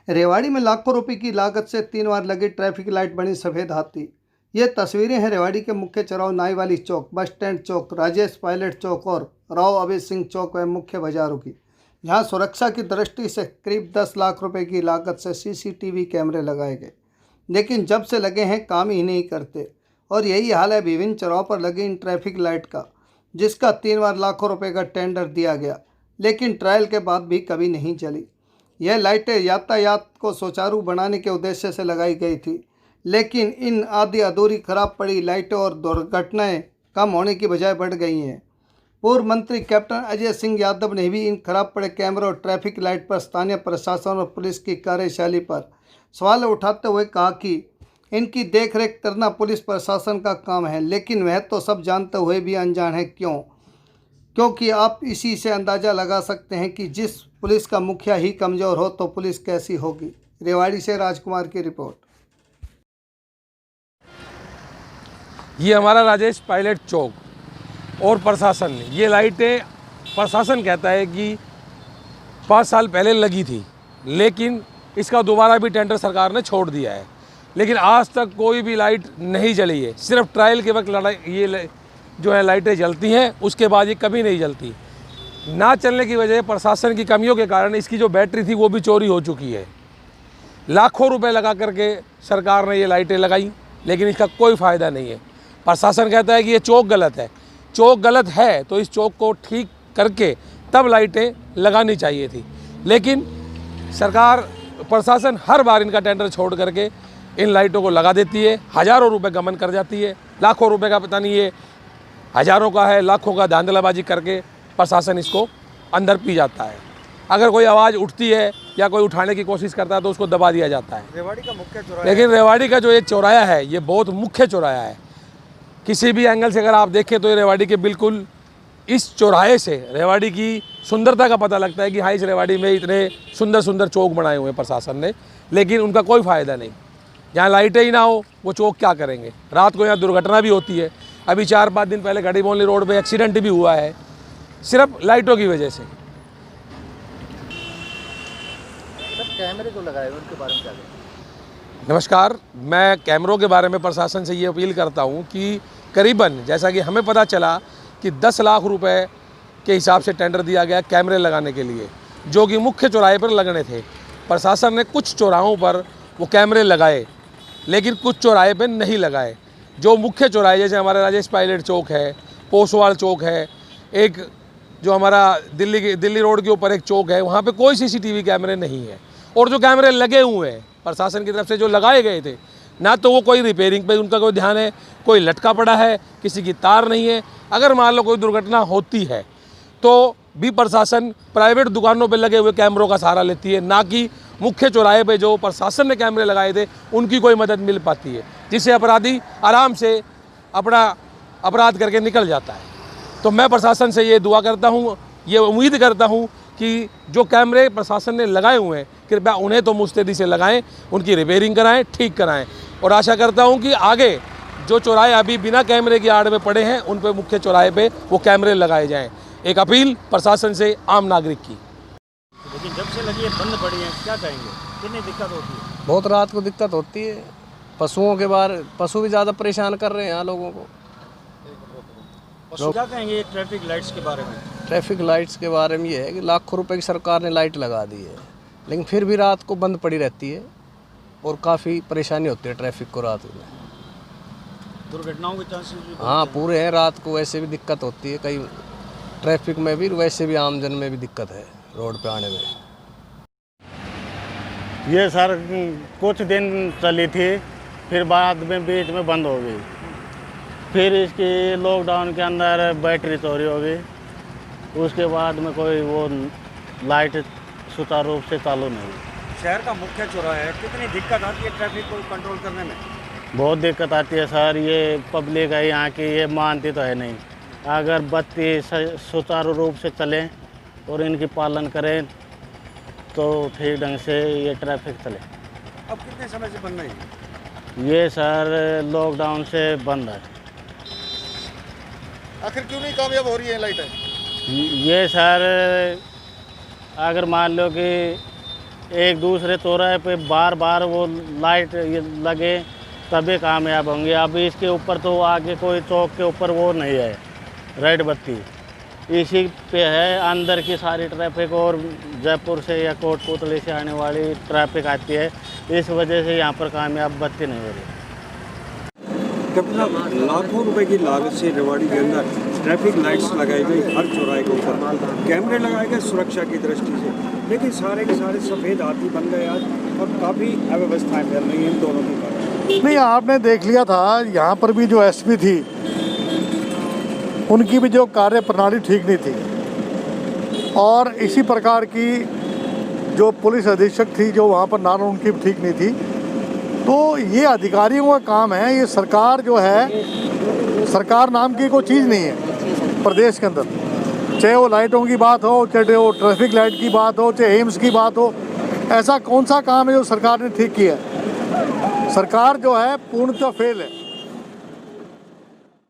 रेवाड़ी में लाखों रुपए की लागत से 3 बार लगी ट्रैफिक लाइट बनी सफ़ेद हाथी। ये तस्वीरें हैं रेवाड़ी के मुख्य चौराहे नाईवाली चौक, बस स्टैंड चौक, राजेश पायलट चौक और राव अभय सिंह चौक व मुख्य बाजारों की, जहां सुरक्षा की दृष्टि से करीब 10 लाख रुपए की लागत से सीसीटीवी कैमरे लगाए गए, लेकिन जब से लगे हैं काम ही नहीं करते। और यही हाल है विभिन्न चौराहों पर लगी इन ट्रैफिक लाइट का, जिसका 3 बार लाखों रुपए का टेंडर दिया गया, लेकिन ट्रायल के बाद भी कभी नहीं चली। यह लाइटें यातायात को सुचारू बनाने के उद्देश्य से लगाई गई थी, लेकिन इन आधी अधूरी खराब पड़ी लाइटों और दुर्घटनाएं कम होने की बजाय बढ़ गई हैं। पूर्व मंत्री कैप्टन अजय सिंह यादव ने भी इन खराब पड़े कैमरों और ट्रैफिक लाइट पर स्थानीय प्रशासन और पुलिस की कार्यशैली पर सवाल उठाते हुए कहा कि इनकी देखरेख करना पुलिस प्रशासन का काम है, लेकिन वह तो सब जानते हुए भी अनजान है। क्योंकि आप इसी से अंदाज़ा लगा सकते हैं कि जिस पुलिस का मुखिया ही कमज़ोर हो तो पुलिस कैसी होगी। रेवाड़ी से राजकुमार की रिपोर्ट। ये हमारा राजेश पायलट चौक और प्रशासन ने ये लाइटें, प्रशासन कहता है कि 5 साल पहले लगी थी, लेकिन इसका दोबारा भी टेंडर सरकार ने छोड़ दिया है, लेकिन आज तक कोई भी लाइट नहीं जली है। सिर्फ ट्रायल के वक्त ये जो है लाइटें जलती हैं, उसके बाद ये कभी नहीं जलती। ना चलने की वजह प्रशासन की कमियों के कारण इसकी जो बैटरी थी वो भी चोरी हो चुकी है। लाखों रुपए लगा करके सरकार ने ये लाइटें लगाई, लेकिन इसका कोई फ़ायदा नहीं है। प्रशासन कहता है कि ये चौक गलत है। चौक गलत है तो इस चौक को ठीक करके तब लाइटें लगानी चाहिए थी, लेकिन सरकार प्रशासन हर बार इनका टेंडर छोड़ करके इन लाइटों को लगा देती है। हज़ारों रुपए गमन कर जाती है, लाखों रुपए का पता नहीं, ये हज़ारों का है, लाखों का धांधलाबाजी करके प्रशासन इसको अंदर पी जाता है। अगर कोई आवाज़ उठती है या कोई उठाने की कोशिश करता है तो उसको दबा दिया जाता है। रेवाड़ी का मुख्य चौराहा, लेकिन रेवाड़ी का जो ये चौराहा है ये बहुत मुख्य चौराहा है। किसी भी एंगल से अगर आप देखें तो ये रेवाड़ी के बिल्कुल इस चौराहे से रेवाड़ी की सुंदरता का पता लगता है कि हाँ, इस रेवाड़ी में इतने सुंदर सुंदर चौक बनाए हुए हैं प्रशासन ने, लेकिन उनका कोई फ़ायदा नहीं। जहाँ लाइटें ही ना हो वो चौक क्या करेंगे। रात को यहाँ दुर्घटना भी होती है। अभी 4-5 दिन पहले गढ़ीमोहल्ली रोड पे एक्सीडेंट भी हुआ है, सिर्फ लाइटों की वजह से। कैमरे जो लगाए हुए उनके बारे में क्या कहें? नमस्कार, मैं कैमरों के बारे में प्रशासन से ये अपील करता हूँ कि करीबन, जैसा कि हमें पता चला कि 10 लाख रुपए के हिसाब से टेंडर दिया गया कैमरे लगाने के लिए, जो कि मुख्य चौराहे पर लगने थे। प्रशासन ने कुछ चौराहों पर वो कैमरे लगाए, लेकिन कुछ चौराहे पर नहीं लगाए। जो मुख्य चौराहे जैसे हमारा राजेश पायलट चौक है, पोसवाल चौक है, एक जो हमारा दिल्ली रोड के ऊपर एक चौक है, वहाँ पे कोई सीसीटीवी कैमरे नहीं है। और जो कैमरे लगे हुए हैं प्रशासन की तरफ से जो लगाए गए थे, ना तो वो कोई रिपेयरिंग पे उनका कोई ध्यान है, कोई लटका पड़ा है, किसी की तार नहीं है। अगर मान लो कोई दुर्घटना होती है तो भी प्रशासन प्राइवेट दुकानों पे लगे हुए कैमरों का सहारा लेती है, ना कि मुख्य चौराहे पे जो प्रशासन ने कैमरे लगाए थे उनकी कोई मदद मिल पाती है, जिससे अपराधी आराम से अपना अपराध करके निकल जाता है। तो मैं प्रशासन से ये दुआ करता हूँ, ये उम्मीद करता हूँ कि जो कैमरे प्रशासन ने लगाए हुए हैं कृपया उन्हें तो मुस्तैदी से लगाएं, उनकी रिपेयरिंग कराएं, ठीक कराएं। और आशा करता हूं कि आगे जो चौराहे अभी बिना कैमरे की आड़ में पड़े हैं उन पे मुख्य चौराहे पे वो कैमरे लगाए जाएं। एक अपील प्रशासन से आम नागरिक की। लेकिन जब से लगी है बंद पड़ी है, क्या कहेंगे, कितनी दिक्कत होती है? बहुत रात को दिक्कत होती है। पशुओं के बारे, पशु भी ज़्यादा परेशान कर रहे हैं यहाँ लोगों को। और क्या कहेंगे ट्रैफिक लाइट्स के बारे में? ट्रैफिक लाइट्स के बारे में ये है कि लाखों रुपए की सरकार ने लाइट लगा दी है, लेकिन फिर भी रात को बंद पड़ी रहती है और काफ़ी परेशानी होती है ट्रैफिक को रात में। दुर्घटनाओं के चांसेस भी हाँ पूरे हैं। रात को वैसे भी दिक्कत होती है, कई ट्रैफिक में भी, वैसे भी आमजन में भी दिक्कत है रोड पे आने में। ये सर कुछ दिन चली थी, फिर बाद में बीच में बंद हो गई। फिर इसकी लॉकडाउन के अंदर बैटरी चोरी हो गई। उसके बाद में कोई वो लाइट सुचारू रूप से चालू नहीं हुई। शहर का मुख्य चौराहा है, कितनी दिक्कत आती है ट्रैफिक को कंट्रोल करने में? बहुत दिक्कत आती है सर। ये पब्लिक है यहाँ की, ये मानती तो है नहीं। अगर बत्ती सुचारू रूप से चलें और इनकी पालन करें तो ठीक ढंग से ये ट्रैफिक चले। अब कितने समय से बंद नहीं है? ये सर लॉकडाउन से बंद है। आखिर क्यों नहीं कामयाब हो रही है लाइटें? ये सर अगर मान लो कि एक दूसरे चौराहे पे बार बार वो लाइट लगे तभी कामयाब होंगे। अभी इसके ऊपर तो आगे कोई चौक के ऊपर वो नहीं है रेड बत्ती, इसी पे है अंदर की सारी ट्रैफिक और जयपुर से या कोटपुतली से आने वाली ट्रैफिक आती है, इस वजह से यहाँ पर कामयाब बत्ती नहीं हो रही। कभी लाखों रुपए की लागत से रेवाड़ी के अंदर ट्रैफिक लाइट्स लगाई गई, हर चौराहे के ऊपर कैमरे लगाए गए सुरक्षा की दृष्टि से, लेकिन सारे के सारे सफ़ेद हाथी बन गए आज और काफ़ी अव्यवस्थाएं फैल रही हैं इन दोनों के कारण। नहीं, आपने देख लिया था यहाँ पर भी जो एसपी थी उनकी भी जो कार्य प्रणाली ठीक नहीं थी, और इसी प्रकार की जो पुलिस अधीक्षक थी जो वहाँ पर नाम उनकी भी ठीक नहीं थी। तो ये अधिकारियों का काम है, ये सरकार जो है, सरकार नाम की कोई चीज़ नहीं है प्रदेश के अंदर, चाहे वो लाइटों की बात हो, चाहे वो ट्रैफिक लाइट की बात हो, चाहे एम्स की बात हो। ऐसा कौन सा काम है जो सरकार ने ठीक किया है? सरकार जो है पूर्णतः फेल है।